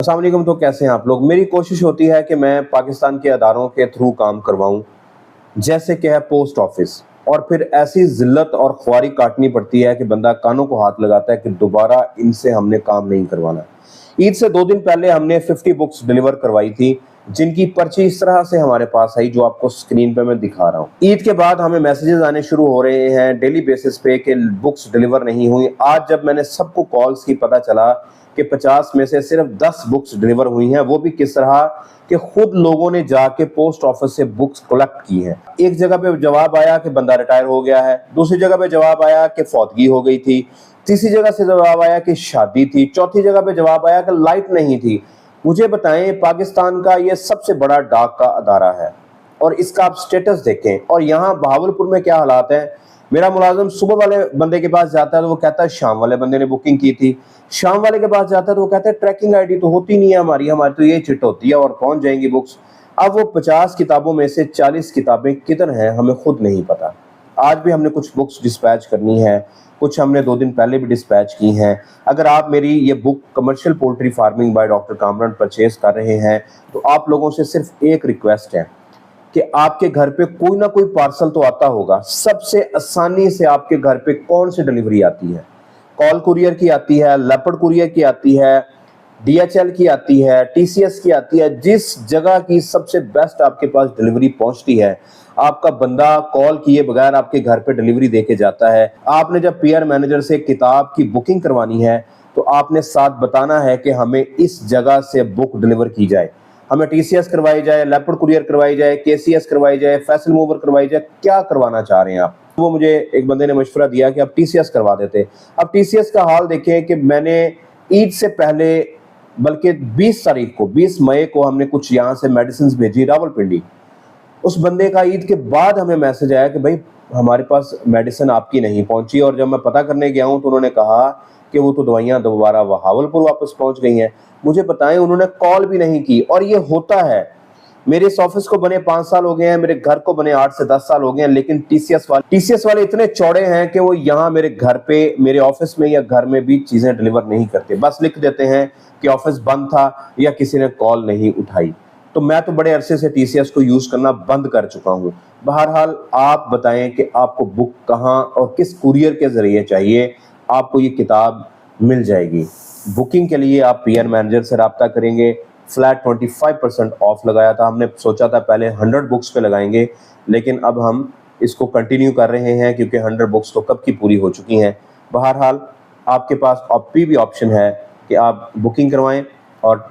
अस्सलाम वालेकुम। तो कैसे हैं आप लोग? मेरी कोशिश होती है कि मैं पाकिस्तान के अदारों के थ्रू काम करवाऊं, जैसे कि है पोस्ट ऑफिस। और फिर ऐसी ज़िल्लत और ख्वारी काटनी पड़ती है कि बंदा कानों को हाथ लगाता है कि दोबारा इनसे हमने काम नहीं करवाना। ईद से 2 दिन पहले हमने 50 बुक्स डिलीवर करवाई थी, जिनकी पर्ची इस तरह से हमारे पास आई जो आपको स्क्रीन पे मैं दिखा रहा हूँ। ईद के बाद हमें मैसेजेस आने शुरू हो रहे हैं डेली बेसिस पे कि बुक्स डिलीवर नहीं हुई। आज जब मैंने सबको कॉल्स की पता चला कि 50 में से सिर्फ 10 बुक्स डिलीवर हुई हैं, वो भी किस तरह कि खुद लोगों ने जाके पोस्ट ऑफिस से बुक्स कलेक्ट की हैं। एक जगह पे जवाब आया कि बंदा रिटायर हो गया है, दूसरी जगह पे जवाब आया कि फौतगी हो गई थी, तीसरी जगह से जवाब आया कि शादी थी, चौथी जगह पे जवाब आया कि लाइट नहीं थी। मुझे बताएं, पाकिस्तान का ये सबसे बड़ा डाक का अदारा है और इसका आप स्टेटस देखें। और यहाँ बहावलपुर में क्या हालात हैं। मेरा मुलाजिम सुबह वाले बंदे के पास जाता है तो वो कहता है शाम वाले बंदे ने बुकिंग की थी, शाम वाले के पास जाता है तो वो कहता है ट्रैकिंग आईडी तो होती नहीं है हमारी तो ये चिट होती है और पहुंच जाएंगी बुक्स। अब वो 50 किताबों में से 40 किताबें किधर हैं हमें खुद नहीं पता। आज भी हमने कुछ बुक्स डिस्पैच करनी है, कुछ हमने 2 दिन पहले भी डिस्पैच की हैं। अगर आप मेरी ये book commercial poultry farming by doctor Kamran purchase कर रहे हैं तो आप लोगों से सिर्फ एक रिक्वेस्ट है कि आपके घर पे कोई ना कोई पार्सल तो आता होगा। सबसे आसानी से आपके घर पे कौन सी डिलीवरी आती है? कॉल कुरियर की आती है, लेपर्ड कुरियर की आती है, डीएचएल की आती है, टीसीएस की आती है। जिस जगह की सबसे बेस्ट आपके पास डिलीवरी पहुंचती है, आपका बंदा कॉल किए बगैर आपके घर पे डिलीवरी देके जाता है। आपने जब पीआर मैनेजर से किताब की बुकिंग करवानी है तो आपने साथ बताना है कि हमें इस जगह से बुक डिलीवर की जाए, हमें टीसीएस करवाई जाए, लेपर्ड कुरियर करवाई जाए, केसीएस करवाई जाए, फैसल मूवर करवाई जाए, क्या करवाना चाह रहे हैं आप। वो मुझे एक बंदे ने मशवरा दिया कि आप टीसीएस करवा देते। अब टीसीएस का हाल देखें कि मैंने ईद से पहले बल्कि 20 तारीख को 20 मई को हमने कुछ यहाँ से मेडिसिन भेजी रावलपिंडी। उस बंदे का ईद के बाद हमें मैसेज आया कि भाई हमारे पास मेडिसिन आपकी नहीं पहुंची। और जब मैं पता करने गया हूं तो उन्होंने कहा कि वो तो दवाइयां दोबारा बहावलपुर वापस पहुंच गई हैं। मुझे बताएं, उन्होंने कॉल भी नहीं की। और ये होता है, मेरे इस ऑफिस को बने 5 साल हो गए हैं, मेरे घर को बने 8 से 10 साल हो गए हैं, लेकिन टीसीएस वाले इतने चौड़े हैं कि वो यहाँ मेरे घर पे, मेरे ऑफिस में या घर में भी चीजें डिलीवर नहीं करते। बस लिख देते हैं कि ऑफिस बंद था या किसी ने कॉल नहीं उठाई। तो मैं तो बड़े अरसे से टीसीएस को यूज करना बंद कर चुका हूँ। बहरहाल आप बताएं कि आपको बुक कहाँ और किस कुरियर के जरिए चाहिए, आपको ये किताब मिल जाएगी। बुकिंग के लिए आप पीआर मैनेजर से रब्ता करेंगे। फ्लैट 25% ऑफ लगाया था, हमने सोचा था पहले 100 बुक्स पे लगाएंगे, लेकिन अब हम इसको कंटिन्यू कर रहे हैं क्योंकि 100 बुक्स तो कब की पूरी हो चुकी हैं। बहरहाल आपके पास भी ऑप्शन है कि आप बुकिंग करवाएं और